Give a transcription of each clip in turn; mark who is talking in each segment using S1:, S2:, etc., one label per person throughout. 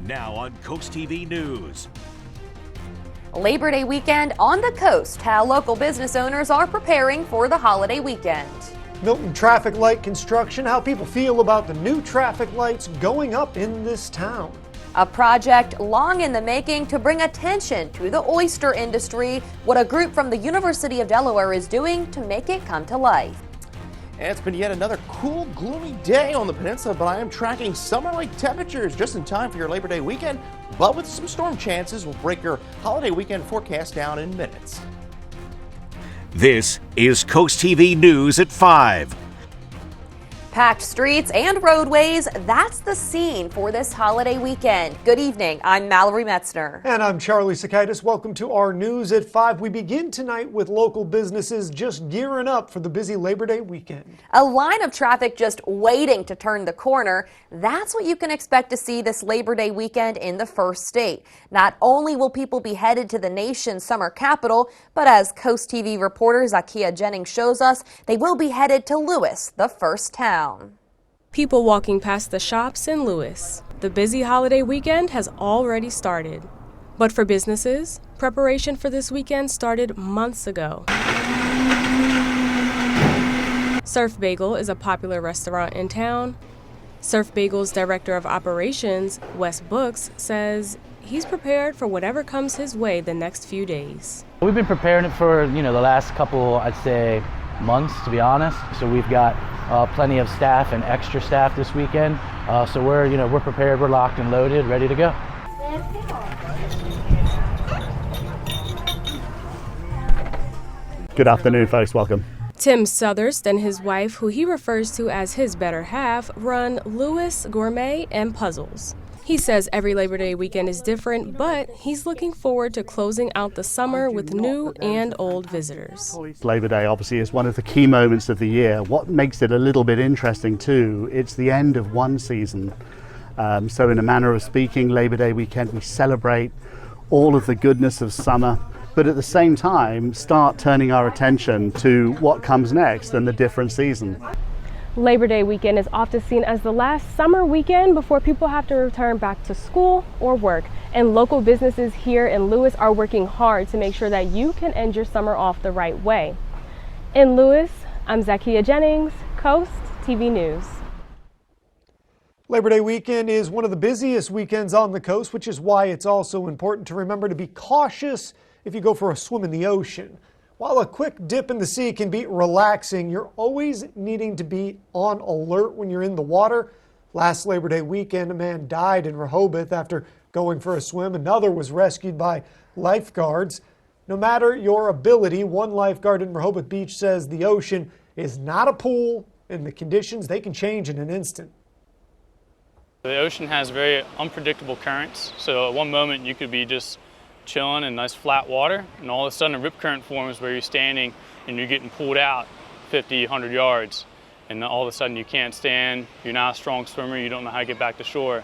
S1: Now on CoastTV News.
S2: Labor Day weekend on the coast. How local business owners are preparing for the holiday weekend.
S3: Milton traffic light construction, how people feel about the new traffic lights going up in this town.
S2: A project long in the making to bring attention to the oyster industry, what a group from the University of Delaware is doing to make it come to life.
S4: And it's been yet another cool, gloomy day on the peninsula, but I am tracking summer-like temperatures just in time for your Labor Day weekend. But with some storm chances, we'll break your holiday weekend forecast down in minutes.
S1: This is CoastTV News at 5.
S2: Packed streets and roadways, that's the scene for this holiday weekend. Good evening, I'm Mallory Metzner.
S3: And I'm Charlie Sakaitis. Welcome to our News at 5. We begin tonight with local businesses just gearing up for the busy Labor Day weekend.
S2: A line of traffic just waiting to turn the corner. That's what you can expect to see this Labor Day weekend in the first state. Not only will people be headed to the nation's summer capital, but as Coast TV reporter Zakia Jennings shows us, they will be headed to Lewes, the first town.
S5: People walking past the shops in Lewes. The busy holiday weekend has already started. But for businesses, preparation for this weekend started months ago. Surf Bagel is a popular restaurant in town. Surf Bagel's director of operations, Wes Books, says he's prepared for whatever comes his way the next few days.
S6: We've been preparing it for, the last couple, I'd say, months, to be honest. So we've got plenty of staff and extra staff this weekend. So we're prepared, we're locked and loaded, ready to go.
S7: Good afternoon, folks. Welcome.
S5: Tim Southerst and his wife, who he refers to as his better half, run Lewes Gourmet and Puzzles. He says every Labor Day weekend is different, but he's looking forward to closing out the summer with new and old visitors.
S7: Labor Day obviously is one of the key moments of the year. What makes it a little bit interesting too, it's the end of one season. So in a manner of speaking, Labor Day weekend, we celebrate all of the goodness of summer, but at the same time start turning our attention to what comes next and the different season.
S5: Labor Day weekend is often seen as the last summer weekend before people have to return back to school or work. And local businesses here in Lewes are working hard to make sure that you can end your summer off the right way. In Lewes, I'm Zakia Jennings, Coast TV News.
S3: Labor Day weekend is one of the busiest weekends on the coast, which is why it's also important to remember to be cautious if you go for a swim in the ocean. While a quick dip in the sea can be relaxing, you're always needing to be on alert when you're in the water. Last Labor Day weekend, a man died in Rehoboth after going for a swim. Another was rescued by lifeguards. No matter your ability, one lifeguard in Rehoboth Beach says the ocean is not a pool and the conditions, they can change in an instant.
S8: The ocean has very unpredictable currents, so at one moment you could be just chilling in nice flat water, and all of a sudden a rip current forms where you're standing and you're getting pulled out 50, 100 yards, and all of a sudden you can't stand, you're not a strong swimmer, you don't know how to get back to shore.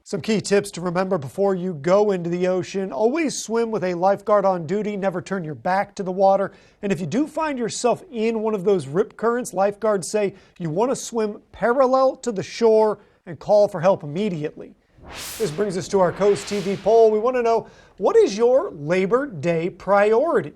S3: Some key tips to remember before you go into the ocean: always swim with a lifeguard on duty, never turn your back to the water, and if you do find yourself in one of those rip currents, lifeguards say you want to swim parallel to the shore and call for help immediately. This brings us to our Coast TV poll. We want to know, what is your Labor Day priority?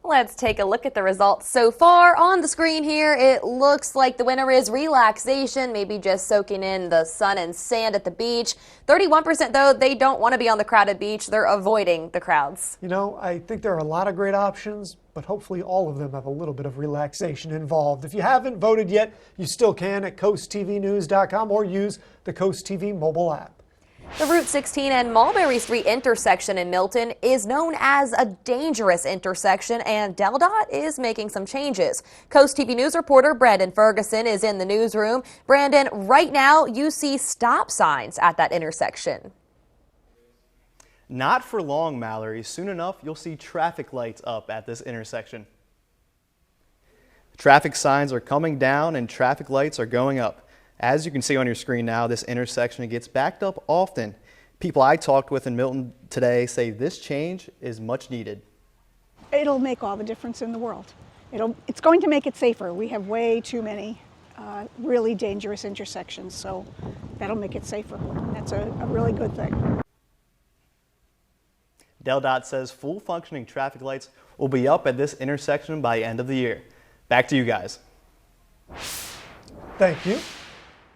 S2: Let's take a look at the results so far. On the screen here, it looks like the winner is relaxation, maybe just soaking in the sun and sand at the beach. 31% though, they don't want to be on the crowded beach. They're avoiding the crowds.
S3: I think there are a lot of great options, but hopefully all of them have a little bit of relaxation involved. If you haven't voted yet, you still can at coasttvnews.com or use the Coast TV mobile app.
S2: The Route 16 and Mulberry Street intersection in Milton is known as a dangerous intersection, and DelDot is making some changes. Coast TV News reporter Brandon Ferguson is in the newsroom. Brandon, right now you see stop signs at that intersection.
S9: Not for long, Mallory. Soon enough, you'll see traffic lights up at this intersection. Traffic signs are coming down and traffic lights are going up. As you can see on your screen now, this intersection gets backed up often. People I talked with in Milton today say this change is much needed.
S10: It'll make all the difference in the world. It's going to make it safer. We have way too many really dangerous intersections, so that'll make it safer. That's a really good thing.
S9: DelDot says full functioning traffic lights will be up at this intersection by end of the year. Back to you guys.
S3: Thank you.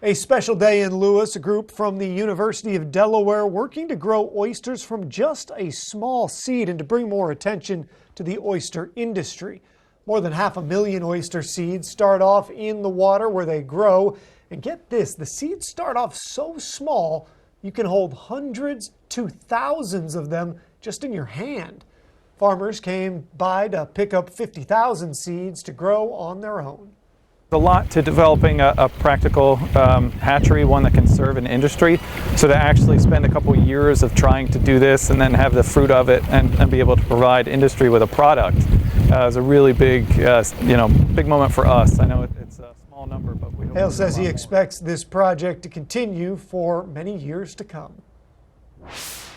S3: A special day in Lewes, a group from the University of Delaware working to grow oysters from just a small seed and to bring more attention to the oyster industry. More than 500,000 oyster seeds start off in the water where they grow. And get this, the seeds start off so small you can hold hundreds to thousands of them just in your hand. Farmers came by to pick up 50,000 seeds to grow on their own.
S11: A lot to developing a practical hatchery, one that can serve an industry. So to actually spend a couple years of trying to do this and then have the fruit of it and be able to provide industry with a product is a really big, big moment for us. I know it's a small number, but we hope.
S3: Hale says he expects this project to continue for many years to come.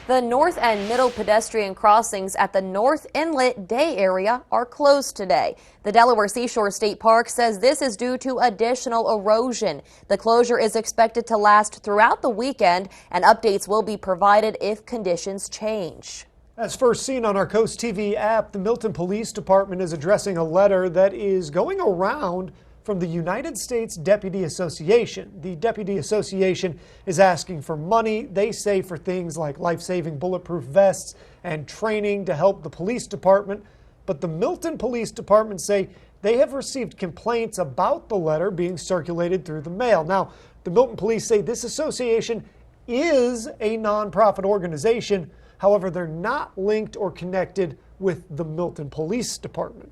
S2: The north and middle pedestrian crossings at the North Inlet Day area are closed today. The Delaware Seashore State Park says this is due to additional erosion. The closure is expected to last throughout the weekend, and updates will be provided if conditions change.
S3: As first seen on our CoastTV app, the Milton Police Department is addressing a letter that is going around from the United States Deputy Association. The Deputy Association is asking for money, they say, for things like life-saving bulletproof vests and training to help the police department. But the Milton Police Department say they have received complaints about the letter being circulated through the mail. Now, the Milton Police say this association is a nonprofit organization. However, they're not linked or connected with the Milton Police Department.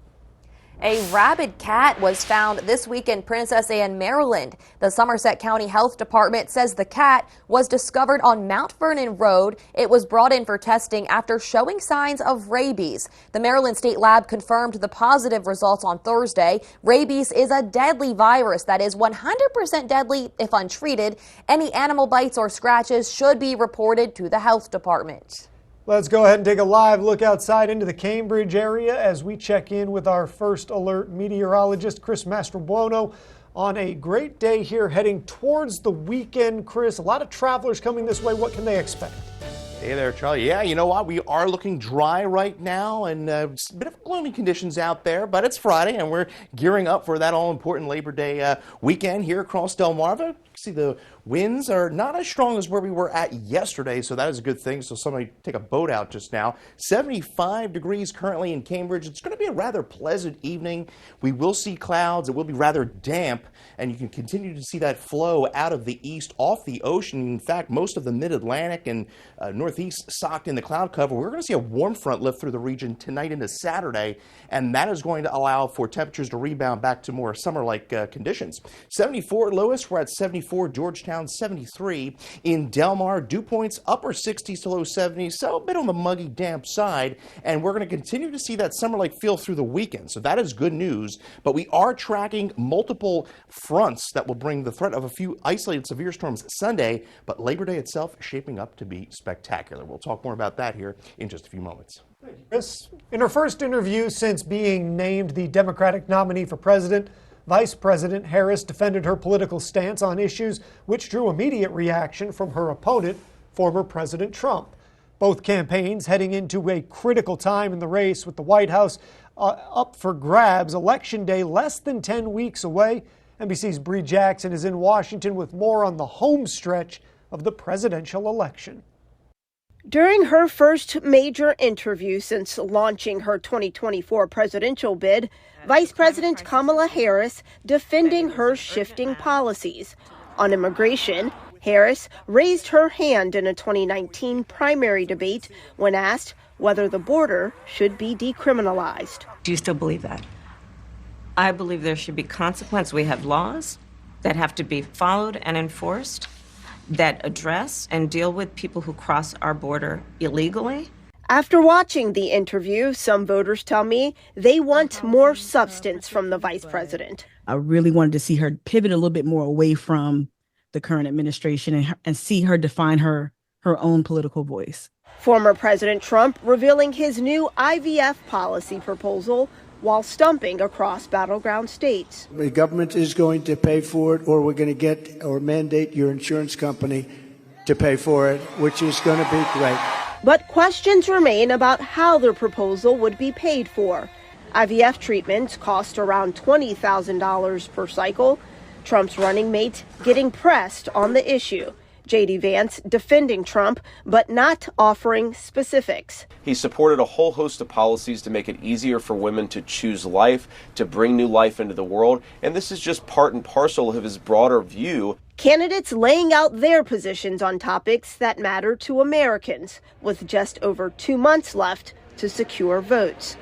S2: A rabid cat was found this week in Princess Anne, Maryland. The Somerset County Health Department says the cat was discovered on Mount Vernon Road. It was brought in for testing after showing signs of rabies. The Maryland State Lab confirmed the positive results on Thursday. Rabies is a deadly virus that is 100% deadly if untreated. Any animal bites or scratches should be reported to the health department.
S3: Let's go ahead and take a live look outside into the Cambridge area as we check in with our first alert meteorologist, Chris Mastrobuono, on a great day here heading towards the weekend. Chris, a lot of travelers coming this way. What can they expect?
S4: Hey there, Charlie. Yeah, you know what? We are looking dry right now and a bit of gloomy conditions out there, but it's Friday and we're gearing up for that all-important Labor Day weekend here across Delmarva. See, the winds are not as strong as where we were at yesterday, so that is a good thing. So somebody take a boat out just now. 75 degrees currently in Cambridge. It's going to be a rather pleasant evening. We will see clouds. It will be rather damp, and you can continue to see that flow out of the east off the ocean. In fact, most of the mid-Atlantic and northeast socked in the cloud cover. We're going to see a warm front lift through the region tonight into Saturday, and that is going to allow for temperatures to rebound back to more summer-like conditions. 74 at Lewes. We're at 74. Georgetown 73. In Delmar, dew points upper 60s to low 70s, so a bit on the muggy, damp side, and we're going to continue to see that summer-like feel through the weekend, so that is good news. But we are tracking multiple fronts that will bring the threat of a few isolated severe storms Sunday, but Labor Day itself shaping up to be spectacular. We'll talk more about that here in just a few moments.
S3: Thank you, Chris. In her first interview since being named the Democratic nominee for president, Vice President Harris defended her political stance on issues which drew immediate reaction from her opponent, former President Trump. Both campaigns heading into a critical time in the race with the White House up for grabs. Election Day less than 10 weeks away. NBC's Bree Jackson is in Washington with more on the home stretch of the presidential election.
S12: During her first major interview since launching her 2024 presidential bid, Vice President Kamala Harris defending her shifting policies. On immigration, Harris raised her hand in a 2019 primary debate when asked whether the border should be decriminalized.
S13: Do you still believe that? I believe there should be consequence. We have laws that have to be followed and enforced that address and deal with people who cross our border illegally.
S12: After watching the interview, some voters tell me they want more substance from the vice president.
S14: I really wanted to see her pivot a little bit more away from the current administration and see her define her own political voice.
S12: Former President Trump revealing his new IVF policy proposal while stumping across battleground states.
S15: The government is going to pay for it, or we're going to get or mandate your insurance company to pay for it, which is going to be great.
S12: But questions remain about how the proposal would be paid for. IVF treatments cost around $20,000 per cycle. Trump's running mate getting pressed on the issue. J.D. Vance defending Trump, but not offering specifics.
S16: He supported a whole host of policies to make it easier for women to choose life, to bring new life into the world, and this is just part and parcel of his broader view.
S12: Candidates laying out their positions on topics that matter to Americans, with just over 2 months left to secure votes.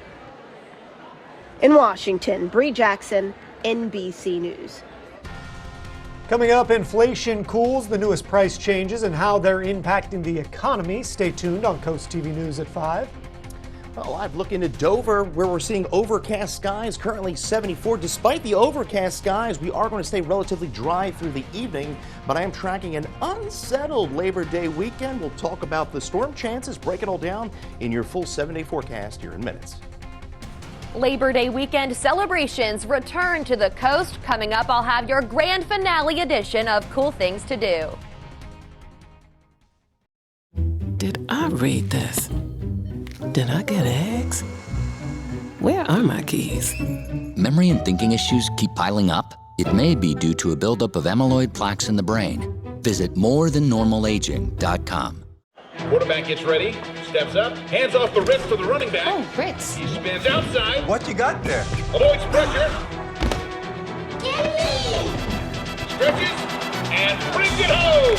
S12: In Washington, Bree Jackson, NBC News.
S3: Coming up, inflation cools, the newest price changes and how they're impacting the economy. Stay tuned on Coast TV News at 5.
S4: A live look into Dover, where we're seeing overcast skies, currently 74. Despite the overcast skies, we are going to stay relatively dry through the evening, but I am tracking an unsettled Labor Day weekend. We'll talk about the storm chances, break it all down in your full 7-day forecast here in minutes.
S2: Labor Day weekend celebrations return to the coast. Coming up, I'll have your grand finale edition of Cool Things to Do.
S17: Did I read this? Did I get eggs? Where are my keys?
S18: Memory and thinking issues keep piling up? It may be due to a buildup of amyloid plaques in the brain. Visit morethannormalaging.com.
S19: Quarterback gets ready, steps up, hands off the wrist to the running back.
S20: Oh, Ritz.
S19: He spins outside.
S21: What you got there?
S19: Avoids pressure. Stretches and brings it home.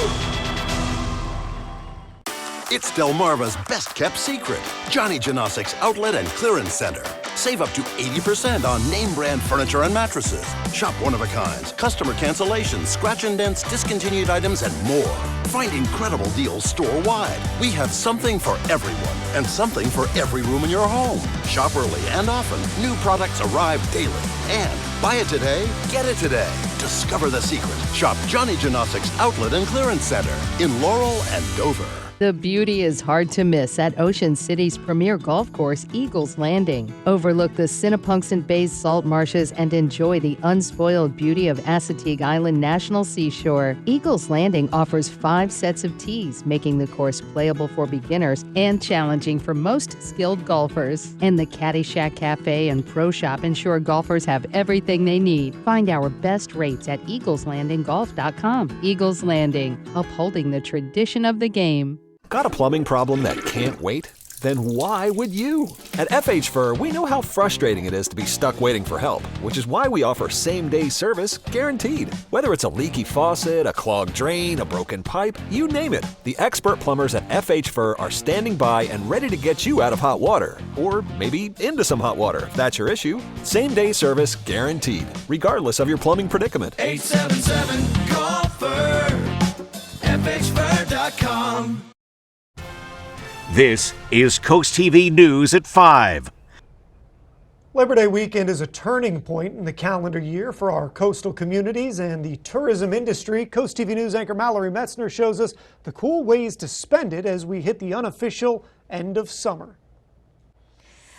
S22: It's Delmarva's best-kept secret, Johnny Janosik's Outlet and Clearance Center. Save up to 80% on name-brand furniture and mattresses. Shop one-of-a-kinds, customer cancellations, scratch and dents, discontinued items, and more. Find incredible deals store-wide. We have something for everyone and something for every room in your home. Shop early and often. New products arrive daily. And buy it today, get it today. Discover the secret. Shop Johnny Janosik's Outlet and Clearance Center in Laurel and Dover.
S23: The beauty is hard to miss at Ocean City's premier golf course, Eagles Landing. Overlook the Sinnapunxent Bay's salt marshes and enjoy the unspoiled beauty of Assateague Island National Seashore. Eagles Landing offers 5 sets of tees, making the course playable for beginners and challenging for most skilled golfers. And the Caddy Shack Cafe and Pro Shop ensure golfers have everything they need. Find our best rates at eagleslandinggolf.com. Eagles Landing, upholding the tradition of the game.
S24: Got a plumbing problem that can't wait? Then why would you? At FH Fur, we know how frustrating it is to be stuck waiting for help, which is why we offer same-day service guaranteed. Whether it's a leaky faucet, a clogged drain, a broken pipe, you name it, the expert plumbers at FH Fur are standing by and ready to get you out of hot water, or maybe into some hot water if that's your issue. Same-day service guaranteed, regardless of your plumbing predicament.
S25: 877-GOLFER, FHFur.com.
S1: This is Coast TV News at 5.
S3: Labor Day weekend is a turning point in the calendar year for our coastal communities and the tourism industry. Coast TV News anchor Mallory Metzner shows us the cool ways to spend it as we hit the unofficial end of summer.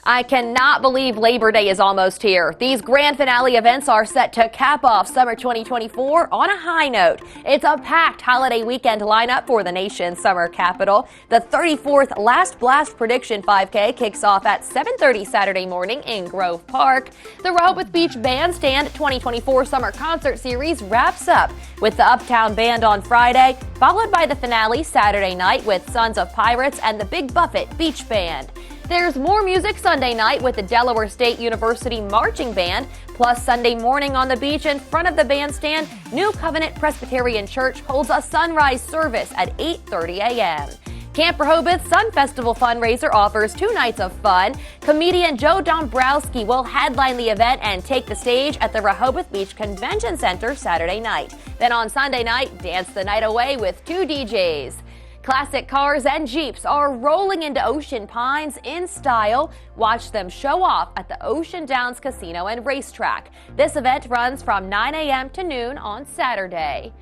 S2: I cannot believe Labor Day is almost here. These grand finale events are set to cap off summer 2024 on a high note. It's a packed holiday weekend lineup for the nation's summer capital. The 34th Last Blast Prediction 5K kicks off at 7:30 Saturday morning in Grove Park. The Rehoboth Beach Bandstand 2024 Summer Concert Series wraps up with the Uptown Band on Friday, followed by the finale Saturday night with Sons of Pirates and the Big Buffet Beach Band. There's more music Sunday night with the Delaware State University Marching Band, plus Sunday morning on the beach in front of the bandstand, New Covenant Presbyterian Church holds a sunrise service at 8:30 a.m. Camp Rehoboth Sun Festival fundraiser offers 2 nights of fun. Comedian Joe Dombrowski will headline the event and take the stage at the Rehoboth Beach Convention Center Saturday night. Then on Sunday night, dance the night away with 2 DJs. Classic cars and Jeeps are rolling into Ocean Pines in style. Watch them show off at the Ocean Downs Casino and Racetrack. This event runs from 9 a.m. to noon on Saturday.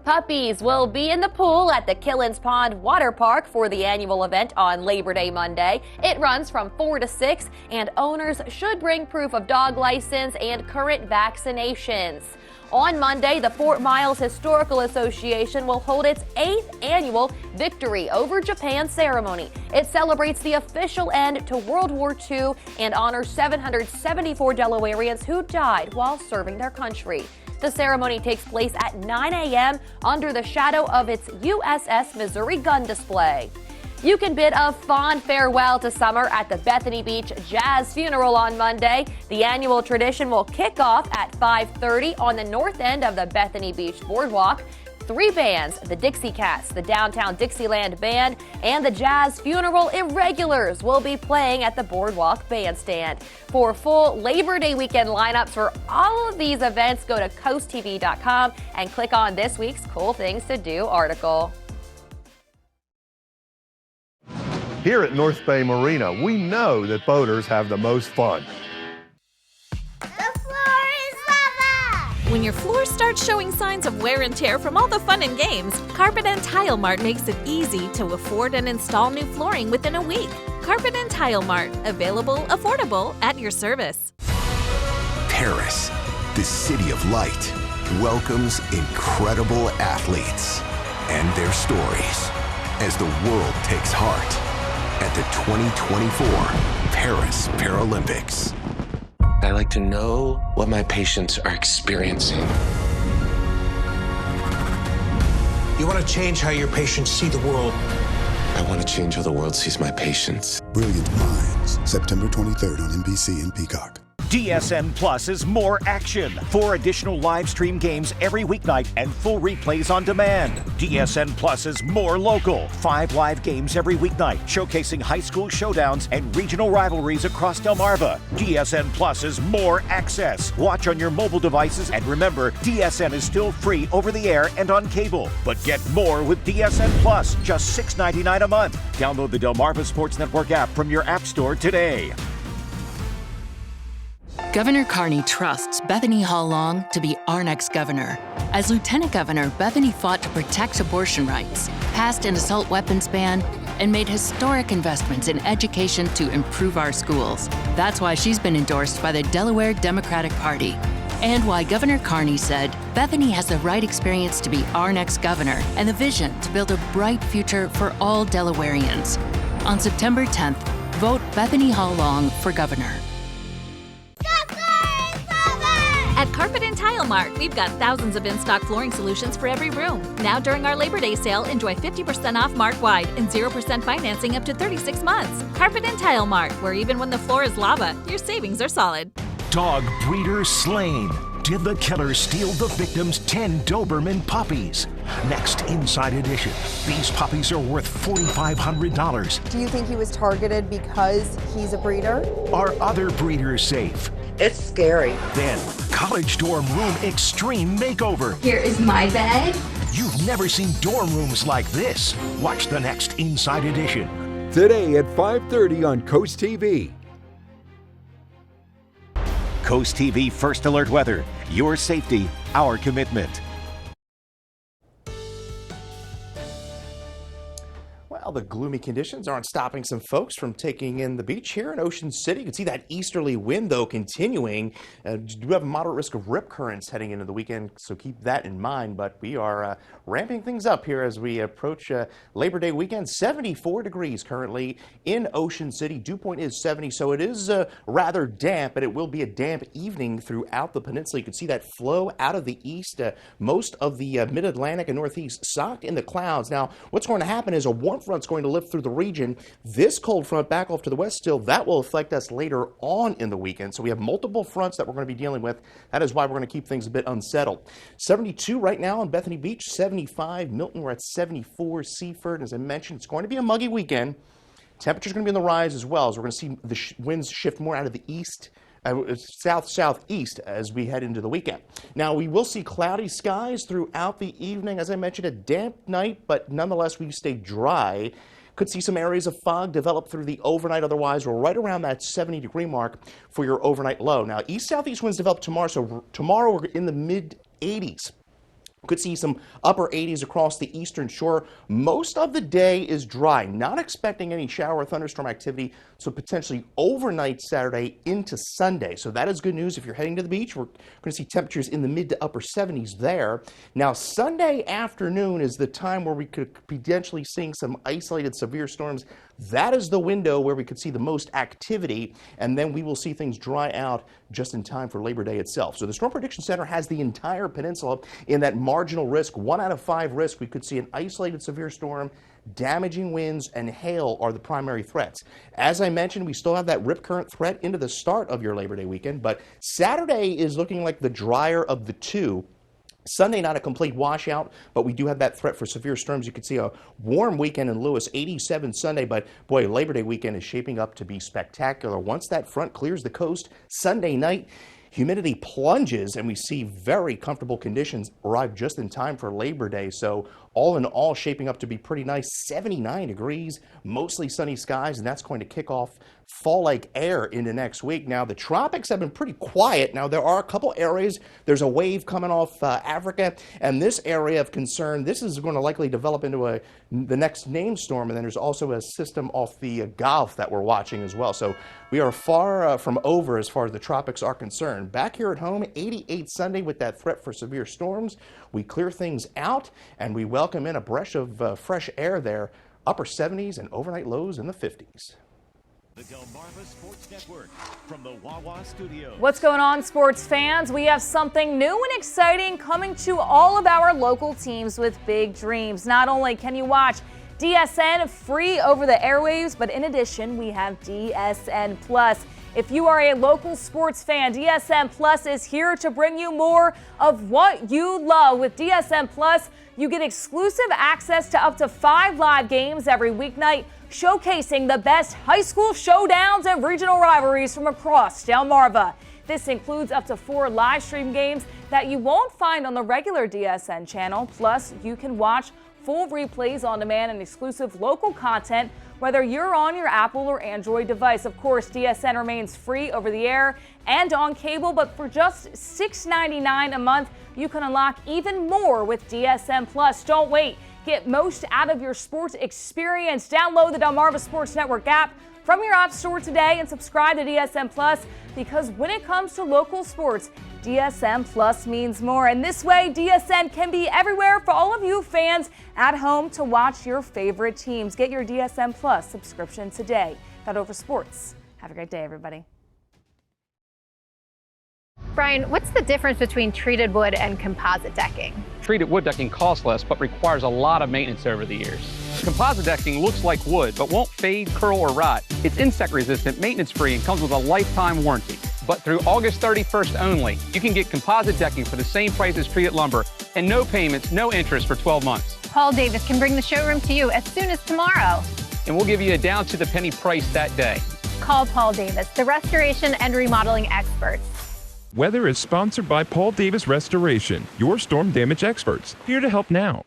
S2: Puppies will be in the pool at the Killens Pond Water Park for the annual event on Labor Day Monday. It runs from 4 to 6, and owners should bring proof of dog license and current vaccinations. On Monday, the Fort Miles Historical Association will hold its 8th annual Victory Over Japan ceremony. It celebrates the official end to World War II and honors 774 Delawareans who died while serving their country. The ceremony takes place at 9 a.m. under the shadow of its USS Missouri gun display. You can bid a fond farewell to summer at the Bethany Beach Jazz Funeral on Monday. The annual tradition will kick off at 5:30 on the north end of the Bethany Beach Boardwalk. 3 bands, the Dixie Cats, the Downtown Dixieland Band, and the Jazz Funeral Irregulars will be playing at the Boardwalk Bandstand. For full Labor Day weekend lineups for all of these events, go to CoastTV.com and click on this week's Cool Things to Do article.
S6: Here at North Bay Marina, we know that boaters have the most fun.
S7: When your floor starts showing signs of wear and tear from all the fun and games, Carpet & Tile Mart makes it easy to afford and install new flooring within a week. Carpet & Tile Mart, available, affordable, at your service.
S20: Paris, the city of light, welcomes incredible athletes and their stories as the world takes heart at the 2024 Paris Paralympics.
S21: I like to know what my patients are experiencing.
S25: You want to change how your patients see the world.
S21: I want to change how the world sees my patients.
S26: Brilliant Minds, September 23rd on NBC and Peacock.
S1: DSN Plus is more action. 4 additional live stream games every weeknight and full replays on demand. DSN Plus is more local. 5 live games every weeknight, showcasing high school showdowns and regional rivalries across Delmarva. DSN Plus is more access. Watch on your mobile devices, and remember, DSN is still free over the air and on cable. But get more with DSN Plus, just $6.99 a month. Download the Delmarva Sports Network app from your app store today.
S27: Governor Carney trusts Bethany Hall Long to be our next governor. As Lieutenant Governor, Bethany fought to protect abortion rights, passed an assault weapons ban, and made historic investments in education to improve our schools. That's why she's been endorsed by the Delaware Democratic Party. And why Governor Carney said Bethany has the right experience to be our next governor and the vision to build a bright future for all Delawareans. On September 10th, vote Bethany Hall Long for governor.
S7: At Carpet & Tile Mart, we've got thousands of in-stock flooring solutions for every room. Now during our Labor Day sale, enjoy 50% off Mart-wide and 0% financing up to 36 months. Carpet & Tile Mart, where even when the floor is lava, your savings are solid.
S1: Dog breeder slain. Did the killer steal the victim's 10 Doberman puppies? Next, Inside Edition. These puppies are worth $4,500.
S28: Do you think he was targeted because he's a breeder?
S1: Are other breeders safe?
S28: It's scary.
S1: Then, college dorm room extreme makeover.
S28: Here is my bed.
S1: You've never seen dorm rooms like this. Watch the next Inside Edition.
S29: Today at 5:30 on Coast TV.
S1: Coast TV First Alert Weather. Your safety, our commitment.
S4: Well, the gloomy conditions aren't stopping some folks from taking in the beach here in Ocean City. You can see that easterly wind, though, continuing. We do have a moderate risk of rip currents heading into the weekend, so keep that in mind. But we are ramping things up here as we approach Labor Day weekend. 74 degrees currently in Ocean City. Dew point is 70, so it is rather damp, but it will be a damp evening throughout the peninsula. You can see that flow out of the east. Most of the mid-Atlantic and northeast socked in the clouds. Now, what's going to happen is a warm front going to lift through the region. This cold front back off to the west still, that will affect us later on in the weekend. So we have multiple fronts that we're going to be dealing with. That is why we're going to keep things a bit unsettled. 72 right now on Bethany Beach, 75 Milton, we're at 74 Seaford. As I mentioned, it's going to be a muggy weekend. Temperature's going to be on the rise as well, as we're going to see the winds shift more out of the east, south-southeast as we head into the weekend. Now, we will see cloudy skies throughout the evening. As I mentioned, a damp night, but nonetheless, we stay dry. Could see some areas of fog develop through the overnight. Otherwise, we're right around that 70-degree mark for your overnight low. Now, east-southeast winds develop tomorrow, so tomorrow we're in the mid-80s. Could see some upper 80s across the eastern shore. Most of the day is dry. Not expecting any shower or thunderstorm activity, so potentially overnight Saturday into Sunday. So that is good news if you're heading to the beach. We're going to see temperatures in the mid to upper 70s there. Now, Sunday afternoon is the time where we could potentially seeing some isolated severe storms. That is the window where we could see the most activity, and then we will see things dry out just in time for Labor Day itself. So the Storm Prediction Center has the entire peninsula in that marginal risk, 1 out of 5 risk. We could see an isolated severe storm. Damaging winds and hail are the primary threats. As I mentioned, we still have that rip current threat into the start of your Labor Day weekend, but Saturday is looking like the drier of the two. Sunday, not a complete washout, but we do have that threat for severe storms. You can see a warm weekend in Lewes, 87 Sunday, but boy, Labor Day weekend is shaping up to be spectacular. Once that front clears the coast, Sunday night, humidity plunges and we see very comfortable conditions arrive just in time for Labor Day. So all in all, shaping up to be pretty nice. 79 degrees, mostly sunny skies, and that's going to kick off fall-like air into next week. Now, the tropics have been pretty quiet. Now, there are a couple areas. There's a wave coming off Africa, and this area of concern, this is going to likely develop into the next named storm, and then there's also a system off the Gulf that we're watching as well. So we are far from over as far as the tropics are concerned. Back here at home, 88 Sunday with that threat for severe storms. We clear things out, and we welcome in a breath of fresh air there. Upper 70s and overnight lows in the 50s.
S1: The Delmarva Sports Network from the Wawa Studio.
S5: What's going on, sports fans? We have something new and exciting coming to all of our local teams with big dreams. Not only can you watch DSN free over the airwaves, but in addition, we have DSN Plus. If you are a local sports fan, DSN Plus is here to bring you more of what you love. With DSN Plus, you get exclusive access to up to 5 live games every weeknight, showcasing the best high school showdowns and regional rivalries from across Delmarva. This includes up to 4 live stream games that you won't find on the regular DSN channel. Plus, you can watch full replays on demand and exclusive local content, whether you're on your Apple or Android device. Of course, DSN remains free over the air and on cable, but for just $6.99 a month, you can unlock even more with DSN Plus. Don't wait. Get most out of your sports experience. Download the Delmarva Sports Network app from your app store today and subscribe to DSN Plus, because when it comes to local sports, DSN Plus means more. And this way, DSN can be everywhere for all of you fans at home to watch your favorite teams. Get your DSN Plus subscription today. That over sports. Have a great day, everybody.
S8: Brian, what's the difference between treated wood and composite decking?
S9: Treated wood decking costs less, but requires a lot of maintenance over the years. Composite decking looks like wood, but won't fade, curl, or rot. It's insect resistant, maintenance free, and comes with a lifetime warranty. But through August 31st only, you can get composite decking for the same price as treated lumber, and no payments, no interest for 12 months.
S8: Paul Davis can bring the showroom to you as soon as tomorrow.
S9: And we'll give you a down to the penny price that day.
S8: Call Paul Davis, the restoration and remodeling experts.
S10: Weather is sponsored by Paul Davis Restoration, your storm damage experts, here to help now.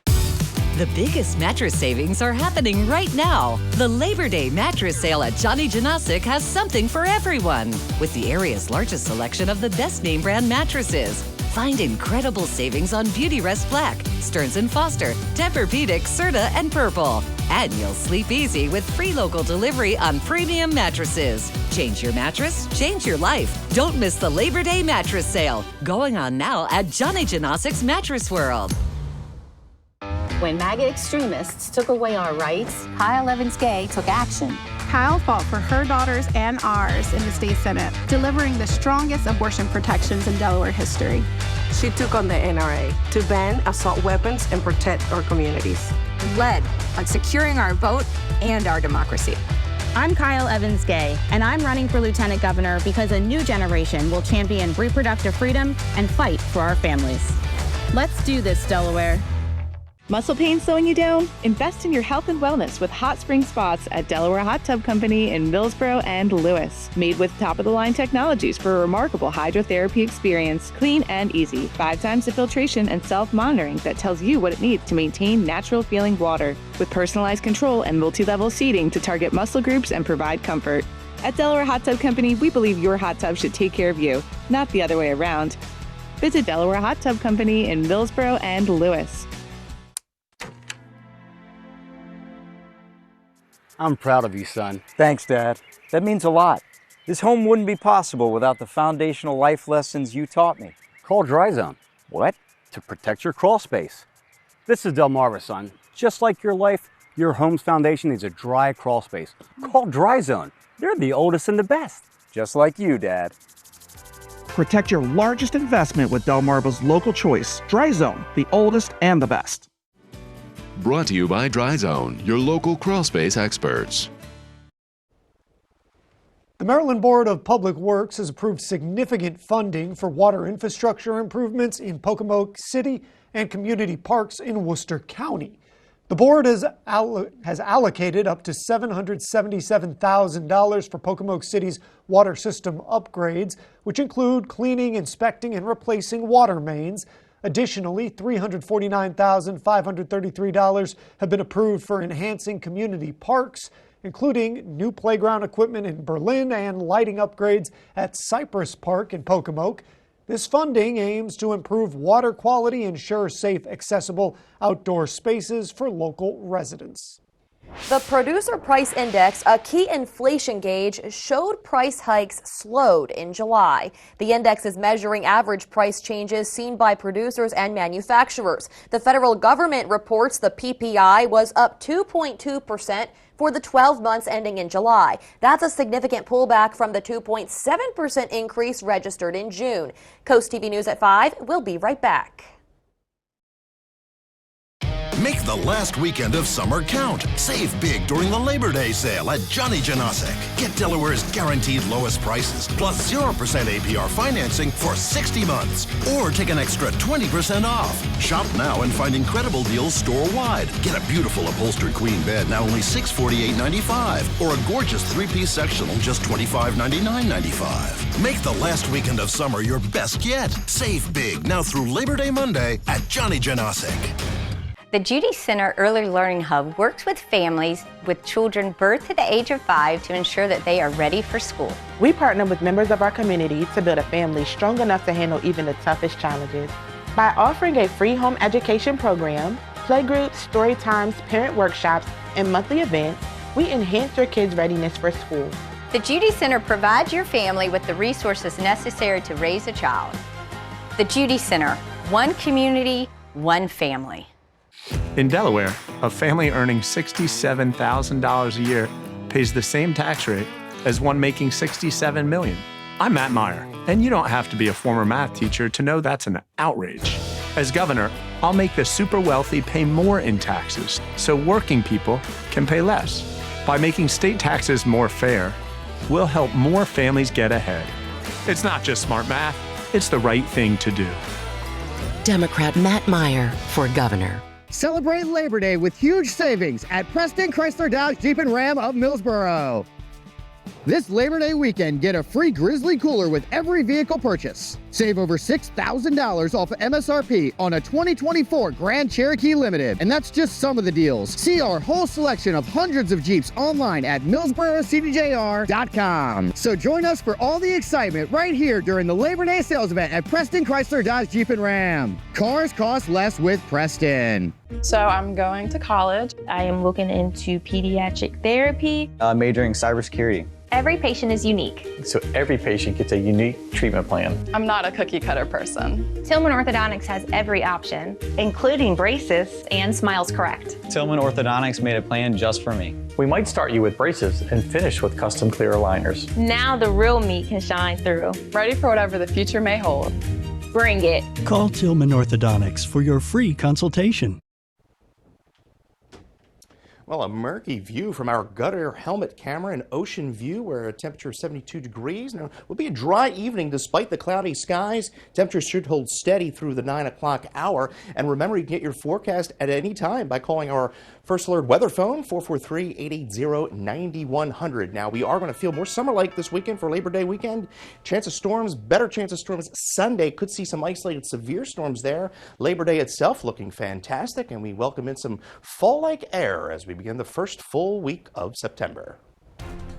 S11: The biggest mattress savings are happening right now. The Labor Day mattress sale at Johnny Janosic has something for everyone. With the area's largest selection of the best name brand mattresses. Find incredible savings on Beautyrest Black, Stearns & Foster, Tempur-Pedic, Serta, and Purple. And you'll sleep easy with free local delivery on premium mattresses. Change your mattress, change your life. Don't miss the Labor Day mattress sale. Going on now at Johnny Janosic's Mattress World.
S13: When MAGA extremists took away our rights,
S14: Kyle Evans-Gay took action.
S15: Kyle fought for her daughters and ours in the state Senate, delivering the strongest abortion protections in Delaware history.
S16: She took on the NRA to ban assault weapons and protect our communities.
S14: Led on securing our vote and our democracy.
S30: I'm Kyle Evans-Gay, and I'm running for Lieutenant Governor because a new generation will champion reproductive freedom and fight for our families. Let's do this, Delaware.
S31: Muscle pain slowing you down? Invest in your health and wellness with Hot Spring Spots at Delaware Hot Tub Company in Millsboro and Lewes. Made with top-of-the-line technologies for a remarkable hydrotherapy experience, clean and easy. 5 times the filtration and self-monitoring that tells you what it needs to maintain natural-feeling water. With personalized control and multi-level seating to target muscle groups and provide comfort. At Delaware Hot Tub Company, we believe your hot tub should take care of you, not the other way around. Visit Delaware Hot Tub Company in Millsboro and Lewes.
S2: I'm proud of you, son. Thanks, Dad. That means a lot. This home wouldn't be possible without the foundational life lessons you taught me.
S9: Call Dry Zone.
S2: What?
S9: To protect your crawl space. This is Delmarva, son. Just like your life, your home's foundation needs a dry crawl space. Call Dry Zone. They're the oldest and the best.
S2: Just like you, Dad.
S3: Protect your largest investment with Delmarva's local choice, Dry Zone, the oldest and the best.
S6: Brought to you by Dry Zone, your local crawl space experts.
S12: The Maryland Board of Public Works has approved significant funding for water infrastructure improvements in Pocomoke City and community parks in Worcester County. The board has allocated up to $777,000 for Pocomoke City's water system upgrades, which include cleaning, inspecting, and replacing water mains. Additionally, $349,533 have been approved for enhancing community parks, including new playground equipment in Berlin and lighting upgrades at Cypress Park in Pocomoke. This funding aims to improve water quality and ensure safe, accessible outdoor spaces for local residents.
S17: The Producer Price Index, a key inflation gauge, showed price hikes slowed in July. The index is measuring average price changes seen by producers and manufacturers. The federal government reports the PPI was up 2.2% for the 12 months ending in July. That's a significant pullback from the 2.7% increase registered in June. CoastTV News at 5. We'll be right back.
S18: Make the last weekend of summer count. Save big during the Labor Day sale at Johnny Janasic. Get Delaware's guaranteed lowest prices, plus 0% APR financing for 60 months. Or take an extra 20% off. Shop now and find incredible deals store-wide. Get a beautiful upholstered queen bed, now only $648.95. Or a gorgeous three-piece sectional, just $2599.95. Make the last weekend of summer your best yet. Save big now through Labor Day Monday at Johnny Janasic.
S19: The Judy Center Early Learning Hub works with families with children birth to the age of 5 to ensure that they are ready for school.
S20: We partner with members of our community to build a family strong enough to handle even the toughest challenges. By offering a free home education program, playgroups, story times, parent workshops, and monthly events, we enhance your kids' readiness for school.
S19: The Judy Center provides your family with the resources necessary to raise a child. The Judy Center, one community, one family.
S22: In Delaware, a family earning $67,000 a year pays the same tax rate as one making $67 million. I'm Matt Meyer, and you don't have to be a former math teacher to know that's an outrage. As governor, I'll make the super wealthy pay more in taxes so working people can pay less. By making state taxes more fair, we'll help more families get ahead. It's not just smart math, it's the right thing to do.
S23: Democrat Matt Meyer for governor.
S24: Celebrate Labor Day with huge savings at Preston Chrysler Dodge Jeep and Ram of Millsboro. This Labor Day weekend, get a free Grizzly cooler with every vehicle purchase. Save over $6,000 off of MSRP on a 2024 Grand Cherokee Limited. And that's just some of the deals. See our whole selection of hundreds of Jeeps online at millsborocdjr.com. So join us for all the excitement right here during the Labor Day sales event at Preston Chrysler Dodge Jeep and Ram. Cars cost less with Preston.
S32: So I'm going to college. I am looking into pediatric therapy.
S33: Majoring cybersecurity.
S32: Every patient is unique.
S33: So every patient gets a unique treatment plan.
S32: I'm not a cookie cutter person.
S34: Tillman Orthodontics has every option, including braces and Smiles Correct.
S33: Tillman Orthodontics made a plan just for me. We might start you with braces and finish with custom clear aligners.
S32: Now the real me can shine through. Ready for whatever the future may hold. Bring it.
S35: Call Tillman Orthodontics for your free consultation.
S4: Well, a murky view from our gutter helmet camera in Ocean View, where a temperature of 72 degrees. Now, it will be a dry evening despite the cloudy skies. Temperatures should hold steady through the 9 o'clock hour. And remember, you can get your forecast at any time by calling our First Alert weather phone, 443-880-9100. Now, we are going to feel more summer-like this weekend for Labor Day weekend. Chance of storms, better chance of storms Sunday. Could see some isolated severe storms there. Labor Day itself looking fantastic, and we welcome in some fall-like air as we begin the first full week of September.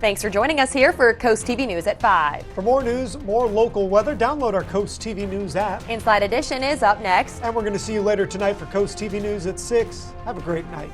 S17: Thanks for joining us here for Coast TV News at 5.
S12: For more news, more local weather, download our Coast TV News app.
S17: Inside Edition is up next.
S12: And we're going to see you later tonight for Coast TV News at 6. Have a great night.